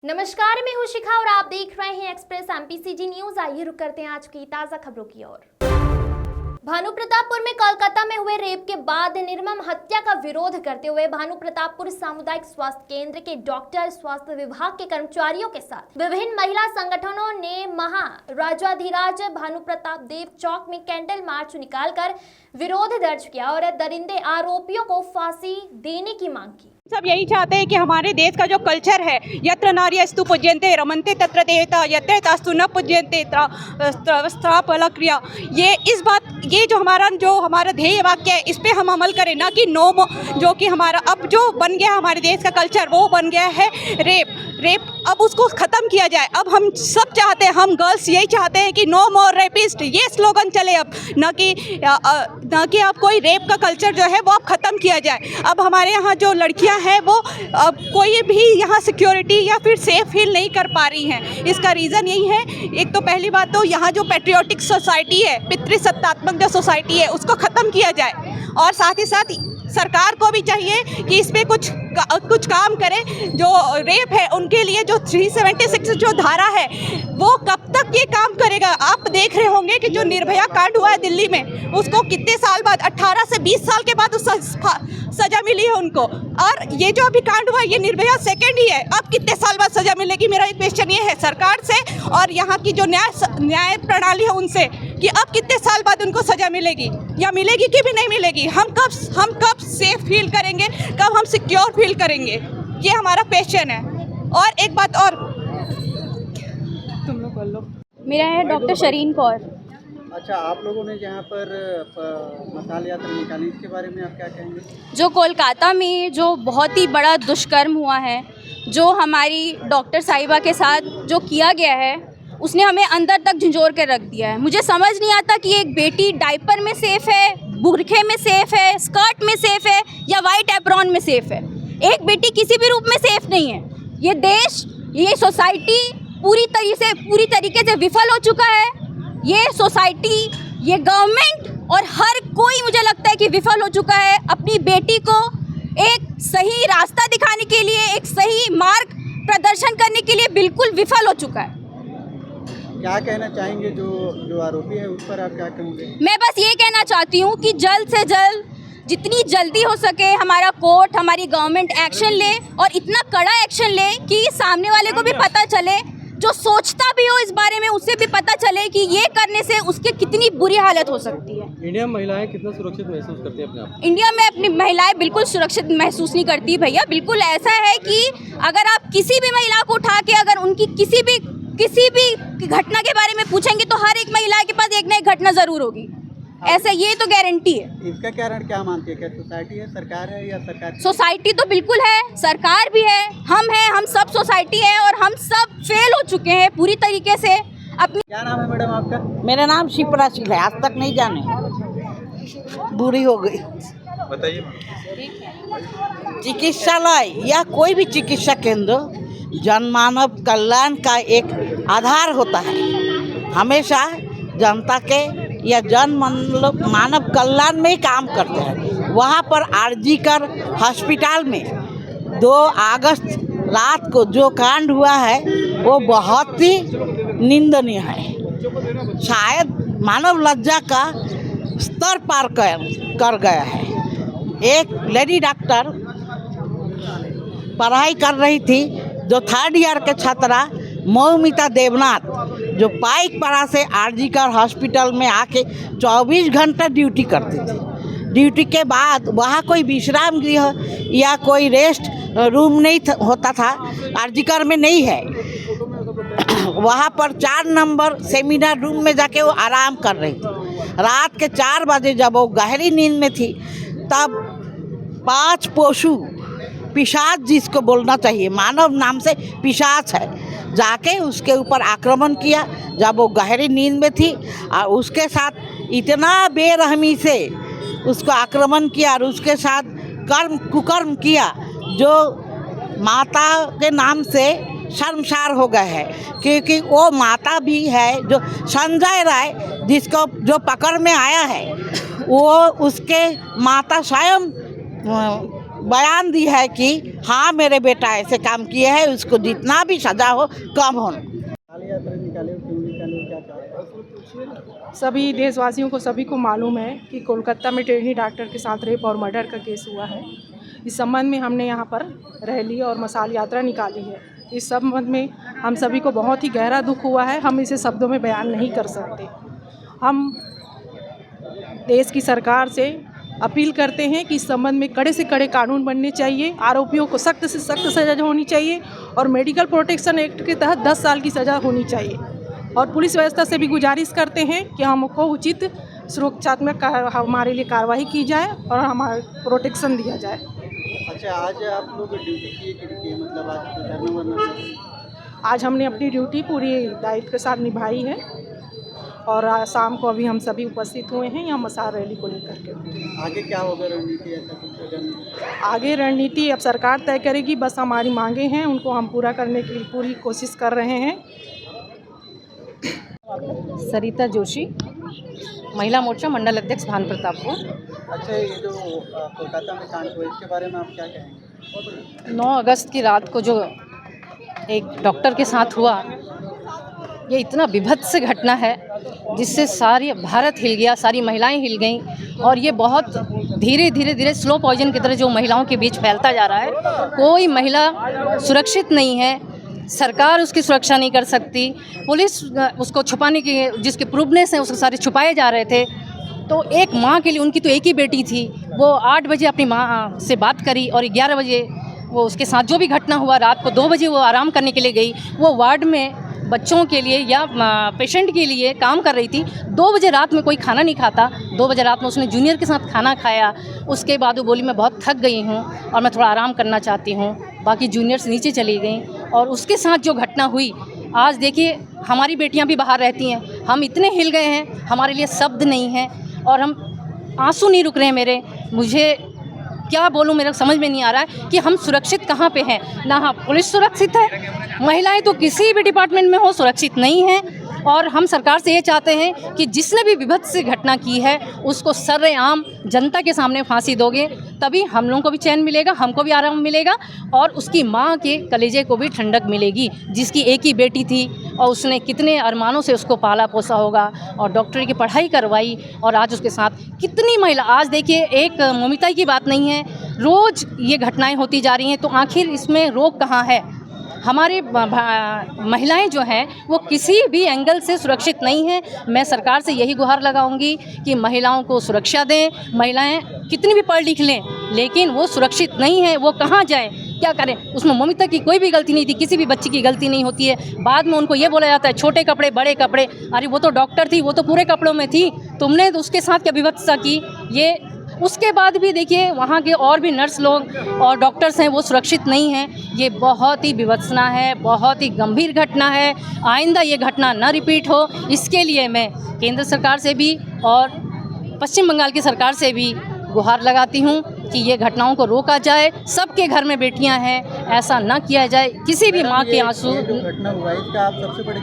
नमस्कार, मैं हूं शिखा और आप देख रहे हैं एक्सप्रेस एमपीसीजी न्यूज। आइए रुक करते हैं आज की ताजा खबरों की ओर। भानुप्रतापपुर में कोलकाता में हुए रेप के बाद निर्मम हत्या का विरोध करते हुए भानुप्रतापपुर सामुदायिक स्वास्थ्य केंद्र के डॉक्टर, स्वास्थ्य विभाग के कर्मचारियों के साथ विभिन्न महिला संगठनों ने महाराजाधिराज भानुप्रताप देव चौक में कैंडल मार्च निकालकर विरोध दर्ज किया और दरिंदे आरोपियों को फांसी देने की मांग की। सब यही चाहते हैं कि हमारे देश का जो कल्चर है, यत्र नार्यस्तु पूज्यन्ते रमन्ते तत्र देवता यत्र तास्तु न पूज्यन्ते क्रिया, ये जो हमारा ध्येय वाक्य है, इस पे हम अमल करें, ना कि जो कि हमारा अब जो बन गया हमारे देश का कल्चर, वो बन गया है रेप। अब उसको ख़त्म किया जाए। अब हम सब चाहते हैं, हम गर्ल्स यही चाहते हैं कि नो मोर रेपिस्ट, ये स्लोगन चले अब, ना कि अब कोई रेप का कल्चर जो है वो अब ख़त्म किया जाए। अब हमारे यहाँ जो लड़कियाँ हैं वो अब कोई भी यहाँ सिक्योरिटी या फिर सेफ फील नहीं कर पा रही हैं। इसका रीज़न यही है, एक तो पहली बात तो यहाँ जो पैट्रियोटिक सोसाइटी है, पितृसत्तात्मक जो सोसाइटी है, उसको ख़त्म किया जाए। और साथ ही साथ सरकार को भी चाहिए कि इस पे कुछ काम करे। जो रेप है उनके लिए जो 376 जो धारा है, वो कब तक ये काम करेगा। आप देख रहे होंगे कि जो निर्भया कांड हुआ है दिल्ली में, उसको कितने साल बाद, 18 से 20 साल के बाद उस सजा मिली है उनको। और ये जो अभी कांड हुआ है, ये निर्भया सेकेंड ही है। अब कितने साल बाद सजा मिलेगी, मेरा एक क्वेश्चन ये है सरकार से और यहाँ की जो न्याय प्रणाली है उनसे, कि अब कितने साल बाद उनको सजा मिलेगी या मिलेगी कि भी नहीं मिलेगी। हम कब सेफ फील करेंगे, कब हम सिक्योर फील करेंगे, ये हमारा क्वेश्चन है। और एक बात और, तुम लोग कर लो। मेरा है डॉक्टर शरीन कौर। अच्छा, आप लोगों ने जहाँ पर मशाल यात्रा निकाली, इसके बारे में आप क्या कहेंगे? जो कोलकाता में जो बहुत ही बड़ा दुष्कर्म हुआ है, जो हमारी डॉक्टर साहिबा के साथ जो किया गया है, उसने हमें अंदर तक झंझोर कर रख दिया है। मुझे समझ नहीं आता कि एक बेटी डायपर में सेफ़ है, बुरखे में सेफ़ है, स्कर्ट में सेफ़ है या वाइट एप्रॉन में सेफ़ है। एक बेटी किसी भी रूप में सेफ़ नहीं है। ये देश, ये सोसाइटी पूरी तरीके से विफल हो चुका है। ये सोसाइटी, ये गवर्नमेंट और हर कोई, मुझे लगता है कि विफल हो चुका है अपनी बेटी को एक सही रास्ता दिखाने के लिए, एक सही मार्ग प्रदर्शन करने के लिए बिल्कुल विफल हो चुका है। क्या कहना चाहेंगे जो आरोपी है उस पर, आप क्या कहेंगे? मैं बस ये कहना चाहती हूँ कि जल्द से जल्द, जितनी जल्दी हो सके, हमारा कोर्ट, हमारी गवर्नमेंट एक्शन ले और इतना कड़ा एक्शन ले कि सामने वाले को भी पता चले, जो सोचता भी हो इस बारे में उसे भी पता चले कि ये करने से उसके कितनी बुरी हालत हो सकती है। इंडिया में महिलाएं कितना सुरक्षित महसूस करती हैं अपने आप? इंडिया में अपनी महिलाएं बिल्कुल सुरक्षित महसूस नहीं करती भैया। बिल्कुल ऐसा है कि अगर आप किसी भी महिला को उठा के अगर उनकी किसी भी घटना के बारे में पूछेंगे तो हर एक महिला के पास एक ना एक घटना जरूर होगी। ऐसा, ये तो गारंटी है। इसका कारण क्या मानती है? क्या सोसाइटी है, सरकार है या सरकार? सोसाइटी तो बिल्कुल है, सरकार भी है, हम सब सोसाइटी है और हम सब फेल हो चुके हैं पूरी तरीके से अपनी। क्या नाम है मैडम आपका? मेरा नाम शिप्रा सिंह है। आज तक नहीं जाने, बुरी हो गई। बताइए। चिकित्सालय या कोई भी चिकित्सा केंद्र जनमानव कल्याण का एक आधार होता है। हमेशा जनता के या मानव कल्याण में ही काम करते हैं। वहाँ पर आरजीकर हॉस्पिटल में 2 अगस्त रात को जो कांड हुआ है वो बहुत ही निंदनीय है। शायद मानव लज्जा का स्तर पार कर गया है। एक लेडी डॉक्टर पढ़ाई कर रही थी, जो 3rd ईयर के छात्रा मौमिता देवनाथ, जो पाइकपाड़ा से आरजीकर हॉस्पिटल में आके 24 घंटा ड्यूटी करती थी। ड्यूटी के बाद वहाँ कोई विश्राम गृह या कोई रेस्ट रूम नहीं होता था, आरजीकर में नहीं है। वहाँ पर 4 नंबर सेमिनार रूम में जाके वो आराम कर रही थी। रात के 4 बजे जब वो गहरी नींद में थी, तब 5 पशु, पिशाच जिसको बोलना चाहिए, मानव नाम से पिशाच है, जाके उसके ऊपर आक्रमण किया जब वो गहरी नींद में थी। और उसके साथ इतना बेरहमी से उसको आक्रमण किया और उसके साथ कुकर्म किया, जो माता के नाम से शर्मसार हो गए हैं। क्योंकि वो माता भी है, जो संजय राय जिसको जो पकड़ में आया है, वो उसके माता स्वयं बयान दी है कि हाँ मेरे बेटा ऐसे काम किए हैं, उसको जितना भी सजा हो कम हो। मसाल यात्रा निकाले, क्यों निकाले, क्या चाहते हैं? सभी देशवासियों को, सभी को मालूम है कि कोलकाता में ट्रेनी डॉक्टर के साथ रेप और मर्डर का केस हुआ है। इस संबंध में हमने यहाँ पर रैली और मसाल यात्रा निकाली है। इस संबंध में हम सभी को बहुत ही गहरा दुख हुआ है। हम इसे शब्दों में बयान नहीं कर सकते। हम देश की सरकार से अपील करते हैं कि इस संबंध में कड़े से कड़े कानून बनने चाहिए, आरोपियों को सख्त से सख्त सज़ा होनी चाहिए और मेडिकल प्रोटेक्शन एक्ट के तहत 10 साल की सज़ा होनी चाहिए। और पुलिस व्यवस्था से भी गुजारिश करते हैं कि हमको उचित सुरक्षात्मक हमारे लिए कार्रवाई की जाए और हमारा प्रोटेक्शन दिया जाए। अच्छा, आज आप लोग ड्यूटी किए कि नहीं किए, मतलब आज धरना वरना? आज हमने अपनी ड्यूटी पूरी दायित्व के साथ निभाई है और शाम को अभी हम सभी उपस्थित हुए हैं यहाँ मसाल रैली को लेकर के। आगे क्या होगा रणनीति, ऐसा कुछ अगर? आगे रणनीति अब सरकार तय करेगी। बस हमारी मांगे हैं, उनको हम पूरा करने की पूरी कोशिश कर रहे हैं। सरिता जोशी, महिला मोर्चा मंडल अध्यक्ष भान प्रतापपुर। अच्छा, ये जो कोलकाता में कांड हुआ, इसके बारे में आप क्या कहेंगे? 9 अगस्त की रात को जो एक डॉक्टर के साथ हुआ, ये इतना विभत्स घटना है जिससे सारी भारत हिल गया, सारी महिलाएं हिल गईं और ये बहुत धीरे धीरे स्लो पॉइजन की तरह जो महिलाओं के बीच फैलता जा रहा है। कोई महिला सुरक्षित नहीं है, सरकार उसकी सुरक्षा नहीं कर सकती, पुलिस उसको छुपाने की जिसके प्रूवनेस हैं उसको सारे छुपाए जा रहे थे। तो एक माँ के लिए, उनकी तो एक ही बेटी थी, वो 8 बजे अपनी माँ से बात करी और 11 बजे वो उसके साथ जो भी घटना हुआ, रात को 2 बजे वो आराम करने के लिए गई। वो वार्ड में बच्चों के लिए या पेशेंट के लिए काम कर रही थी। 2 बजे रात में कोई खाना नहीं खाता। 2 बजे रात में उसने जूनियर के साथ खाना खाया। उसके बाद वो बोली मैं बहुत थक गई हूँ और मैं थोड़ा आराम करना चाहती हूँ। बाकी जूनियर्स नीचे चली गई और उसके साथ जो घटना हुई, आज देखिए हमारी बेटियाँ भी बाहर रहती हैं, हम इतने हिल गए हैं, हमारे लिए शब्द नहीं हैं और हम आंसू नहीं रुक रहे हैं मेरे। मुझे क्या बोलूँ, मेरा समझ में नहीं आ रहा है कि हम सुरक्षित कहाँ पे हैं। ना हाँ पुलिस सुरक्षित है, महिलाएं तो किसी भी डिपार्टमेंट में हो सुरक्षित नहीं हैं। और हम सरकार से ये चाहते हैं कि जिसने भी विभत्स घटना की है उसको सरेआम जनता के सामने फांसी दोगे, तभी हम लोगों को भी चैन मिलेगा, हमको भी आराम मिलेगा और उसकी माँ के कलेजे को भी ठंडक मिलेगी, जिसकी एक ही बेटी थी और उसने कितने अरमानों से उसको पाला पोसा होगा और डॉक्टरी की पढ़ाई करवाई। और आज उसके साथ कितनी महिला, आज देखिए एक ममिता की बात नहीं है, रोज़ ये घटनाएं होती जा रही हैं। तो आखिर इसमें रोक कहाँ है? हमारी महिलाएं जो हैं वो किसी भी एंगल से सुरक्षित नहीं हैं। मैं सरकार से यही गुहार लगाऊंगी कि महिलाओं को सुरक्षा दें। महिलाएं कितनी भी पढ़ लिख लें लेकिन वो सुरक्षित नहीं है, वो कहाँ जाएं, क्या करें? उसमें ममिता की कोई भी गलती नहीं थी, किसी भी बच्ची की गलती नहीं होती है। बाद में उनको ये बोला जाता है छोटे कपड़े बड़े कपड़े, अरे वो तो डॉक्टर थी, वो तो पूरे कपड़ों में थी, तुमने तो उसके साथ क्या विवत्सा की। ये उसके बाद भी देखिए वहाँ के और भी नर्स लोग और डॉक्टर्स हैं वो सुरक्षित नहीं हैं। ये बहुत ही विवत्सना है, बहुत ही गंभीर घटना है। आइंदा ये घटना ना रिपीट हो, इसके लिए मैं केंद्र सरकार से भी और पश्चिम बंगाल की सरकार से भी गुहार लगाती हूँ कि ये घटनाओं को रोका जाए। सबके घर में बेटियाँ हैं, ऐसा ना किया जाए। किसी भी माँ के आंसू ये जो घटना हुआ, इसका आप सबसे बड़ी